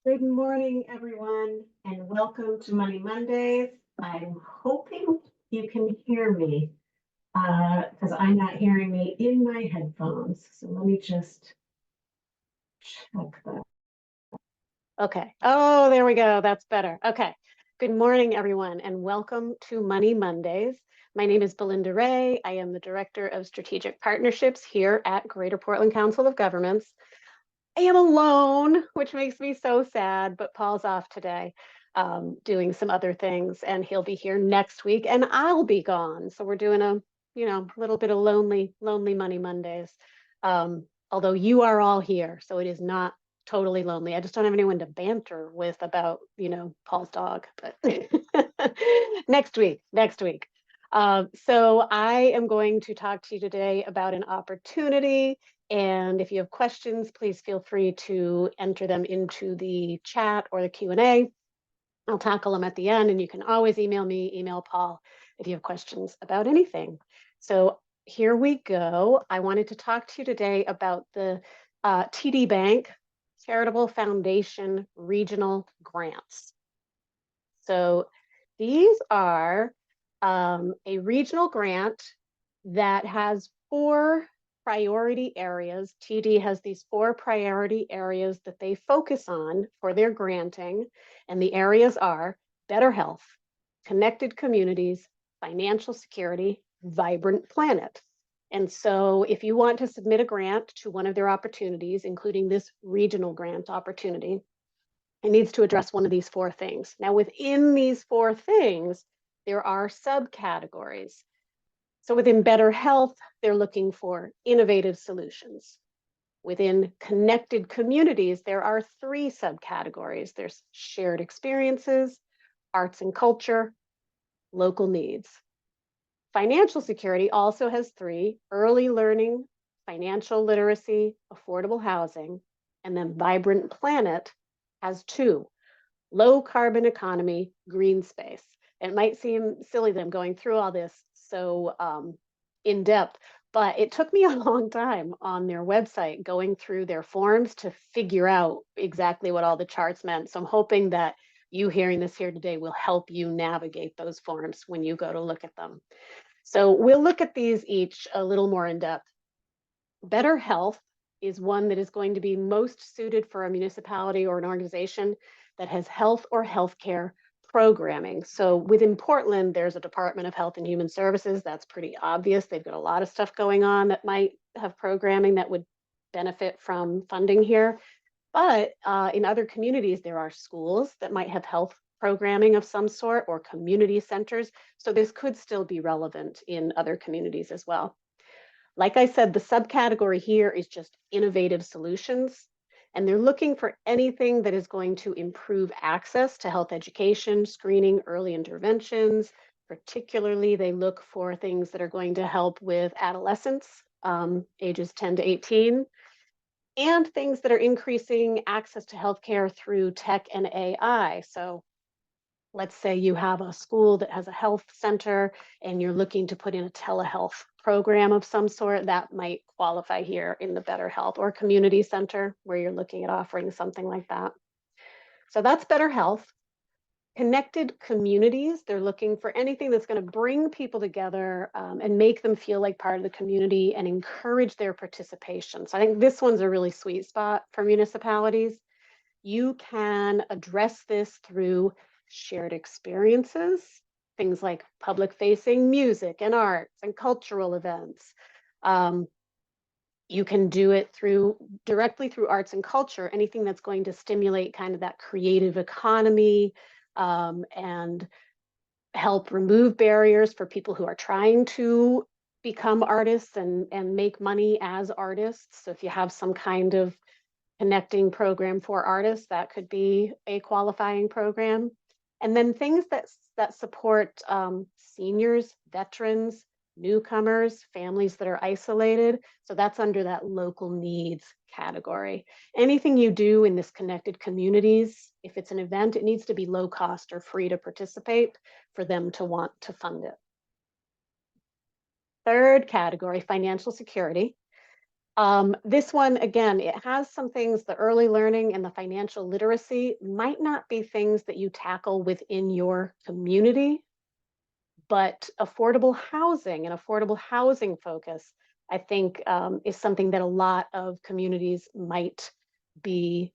Good morning, everyone, and welcome to Money Mondays. I'm hoping you can hear me because I'm not hearing me in my headphones. So let me just check that. Okay. Oh, there we go. That's better. Okay. Good morning, everyone, and welcome to Money Mondays. My name is Belinda Ray. I am the Director of Strategic Partnerships here at Greater Portland Council of Governments. I am alone, which makes me so sad, but Paul's off today doing some other things, and he'll be here next week, and I'll be gone. So we're doing a, little bit of lonely Money Mondays. Although you are all here, so it is not totally lonely. I just don't have anyone to banter with about, Paul's dog, but next week. So I am going to talk to you today about an opportunity. And if you have questions, please feel free to enter them into the chat or the Q&A. I'll tackle them at the end, and you can always email me, email Paul, if you have questions about anything. So here we go. I wanted to talk to you today about the TD Bank Charitable Foundation Regional Grants. So these are a regional grant that has 4 priority areas. TD has these 4 priority areas that they focus on for their granting. And the areas are better health, connected communities, financial security, vibrant planet. And so if you want to submit a grant to one of their opportunities, including this regional grant opportunity, it needs to address one of these 4 things. Now, within these 4 things, there are subcategories. So within better health, they're looking for innovative solutions. Within connected communities, there are 3 subcategories. There's shared experiences, arts and culture, local needs. Financial security also has 3: early learning, financial literacy, affordable housing, and then vibrant planet has 2: low carbon economy, green space. It might seem silly that I'm going through all this so in depth, but it took me a long time on their website going through their forms to figure out exactly what all the charts meant. So I'm hoping that you hearing this here today will help you navigate those forms when you go to look at them. So we'll look at these each a little more in depth. Better health is one that is going to be most suited for a municipality or an organization that has health or healthcare programming. So within Portland, there's a Department of Health and Human Services. That's pretty obvious. They've got a lot of stuff going on that might have programming that would benefit from funding here. But in other communities, there are schools that might have health programming of some sort, or community centers. So this could still be relevant in other communities as well. Like I said, the subcategory here is just innovative solutions, and they're looking for anything that is going to improve access to health education, screening, early interventions. Particularly, they look for things that are going to help with adolescents, ages 10 to 18, and things that are increasing access to healthcare through tech and AI. So let's say you have a school that has a health center and you're looking to put in a telehealth program of some sort, that might qualify here in the better health, or community center where you're looking at offering something like that. So that's better health. Connected communities, they're looking for anything that's going to bring people together and make them feel like part of the community and encourage their participation. So I think this one's a really sweet spot for municipalities. You can address this through shared experiences, things like public-facing music and arts and cultural events. You can do it directly through arts and culture, anything that's going to stimulate kind of that creative economy and help remove barriers for people who are trying to become artists and make money as artists. So if you have some kind of connecting program for artists, that could be a qualifying program. And then things that support seniors, veterans, newcomers, families that are isolated. So that's under that local needs category. Anything you do in this connected communities, if it's an event, it needs to be low cost or free to participate for them to want to fund it. Third category, financial security. This one, again, it has some things, the early learning and the financial literacy might not be things that you tackle within your community, but affordable housing and affordable housing focus, I think, is something that a lot of communities might be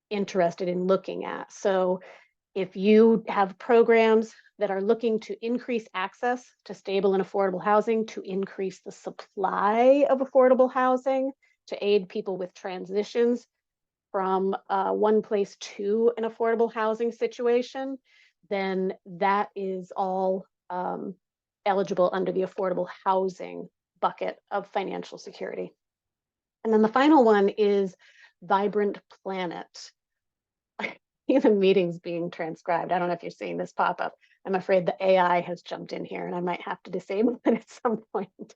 interested in looking at. So if you have programs that are looking to increase access to stable and affordable housing, to increase the supply of affordable housing, to aid people with transitions from one place to an affordable housing situation, then that is all eligible under the affordable housing bucket of financial security. And then the final one is Vibrant Planet. The meeting's being transcribed. I don't know if you're seeing this pop up. I'm afraid the AI has jumped in here and I might have to disable it at some point.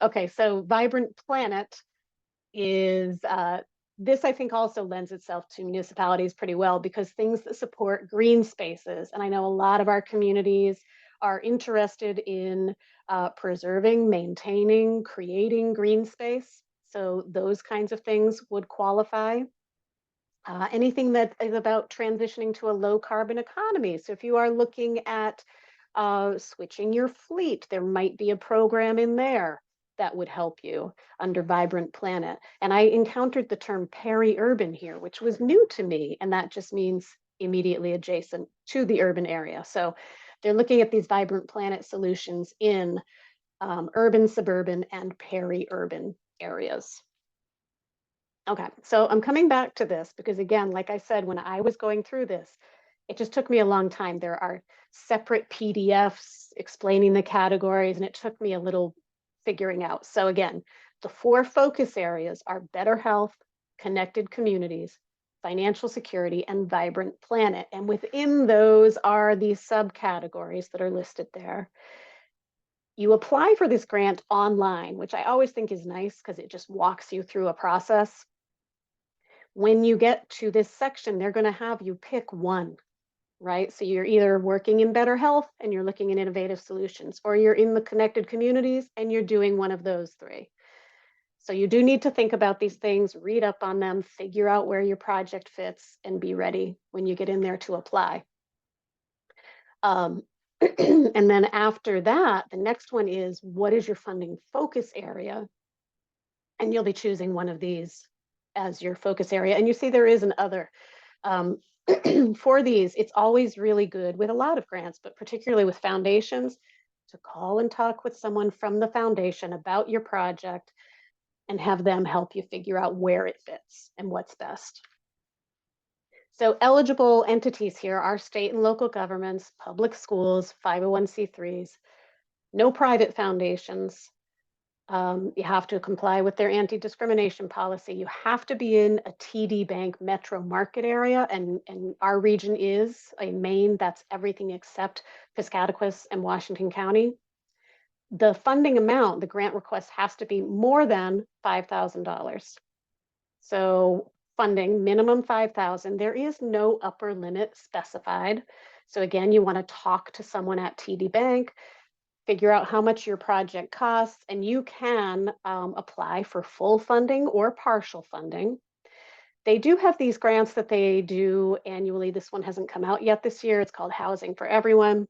Okay, so Vibrant Planet is, this I think also lends itself to municipalities pretty well, because things that support green spaces, and I know a lot of our communities are interested in preserving, maintaining, creating green space. So those kinds of things would qualify. Anything that is about transitioning to a low carbon economy. So if you are looking at switching your fleet, there might be a program in there that would help you under Vibrant Planet. And I encountered the term peri-urban here, which was new to me. And that just means immediately adjacent to the urban area. So they're looking at these Vibrant Planet solutions in urban, suburban, and peri-urban areas. Okay, so I'm coming back to this because, again, like I said, when I was going through this, it just took me a long time. There are separate PDFs explaining the categories, and it took me a little figuring out. So again, the 4 focus areas are better health, connected communities, financial security, and vibrant planet. And within those are these subcategories that are listed there. You apply for this grant online, which I always think is nice because it just walks you through a process. When you get to this section, they're going to have you pick one, right? So you're either working in better health and you're looking at innovative solutions, or you're in the connected communities and you're doing one of those 3. So you do need to think about these things, read up on them, figure out where your project fits, and be ready when you get in there to apply. And then after that, the next one is, what is your funding focus area? And you'll be choosing one of these as your focus area. And you see there is an other. For these, it's always really good with a lot of grants, but particularly with foundations, to call and talk with someone from the foundation about your project and have them help you figure out where it fits and what's best. So eligible entities here are state and local governments, public schools, 501c3s, no private foundations. You have to comply with their anti-discrimination policy. You have to be in a TD Bank metro market area, and our region is a Maine. That's everything except Piscataquis and Washington County. The funding amount, the grant request, has to be more than $5,000. So funding minimum 5,000. There is no upper limit specified. So again, you want to talk to someone at TD Bank, figure out how much your project costs, and you can apply for full funding or partial funding. They do have these grants that they do annually. This one hasn't come out yet this year. It's called Housing for Everyone.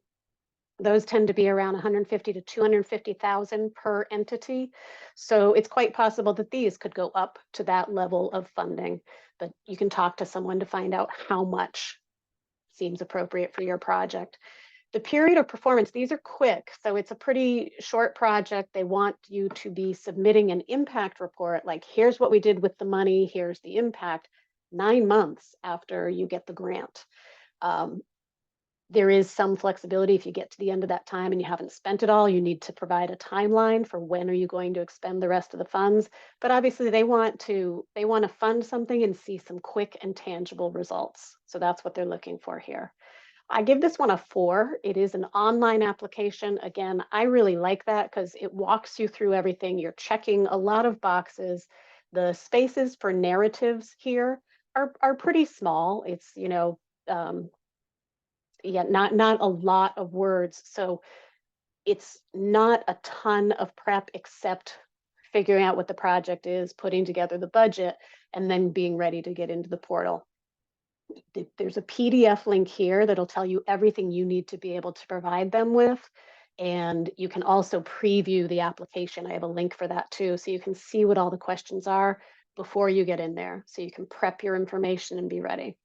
Those tend to be around 150 to 250,000 per entity. So it's quite possible that these could go up to that level of funding, but you can talk to someone to find out how much seems appropriate for your project. The period of performance, these are quick. So it's a pretty short project. They want you to be submitting an impact report, like here's what we did with the money, here's the impact, 9 months after you get the grant. There is some flexibility. If you get to the end of that time and you haven't spent it all, you need to provide a timeline for when are you going to expend the rest of the funds. But obviously they want to fund something and see some quick and tangible results. So that's what they're looking for here. I give this one a 4. It is an online application. Again, I really like that because it walks you through everything. You're checking a lot of boxes. The spaces for narratives here are pretty small. It's, not a lot of words. So it's not a ton of prep except figuring out what the project is, putting together the budget, and then being ready to get into the portal. There's a PDF link here that'll tell you everything you need to be able to provide them with. And you can also preview the application. I have a link for that too. So you can see what all the questions are before you get in there. So you can prep your information and be ready.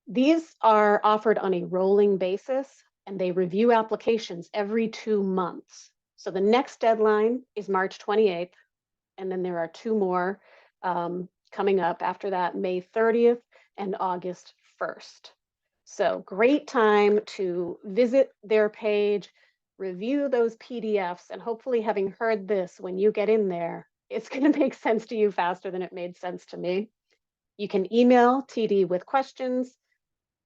These are offered on a rolling basis, and they review applications every 2 months. So the next deadline is March 28th, and then there are 2 more coming up after that, May 30th and August 1st. So great time to visit their page, review those PDFs, and hopefully, having heard this, when you get in there, it's going to make sense to you faster than it made sense to me. You can email TD with questions.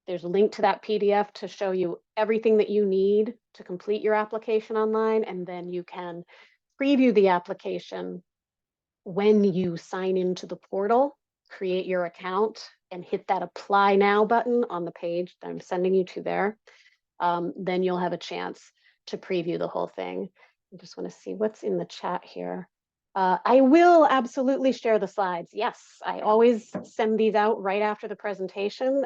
There's a link to that PDF to show you everything that you need to complete your application online, and then you can preview the application when you sign into the portal, create your account, and hit that Apply Now button on the page that I'm sending you to there. Then you'll have a chance to preview the whole thing. I just want to see what's in the chat here. I will absolutely share the slides. Yes, I always send these out right after the presentation.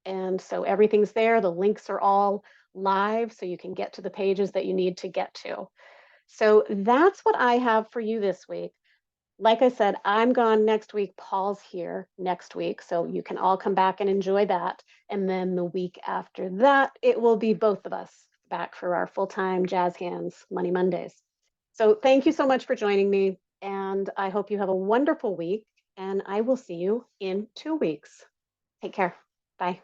And so everything's there. The links are all live, so you can get to the pages that you need to get to. So that's what I have for you this week. Like I said, I'm gone next week. Paul's here next week, so you can all come back and enjoy that. And then the week after that, it will be both of us back for our full-time Jazz Hands Money Mondays. So thank you so much for joining me, and I hope you have a wonderful week, and I will see you in 2 weeks. Take care. Bye.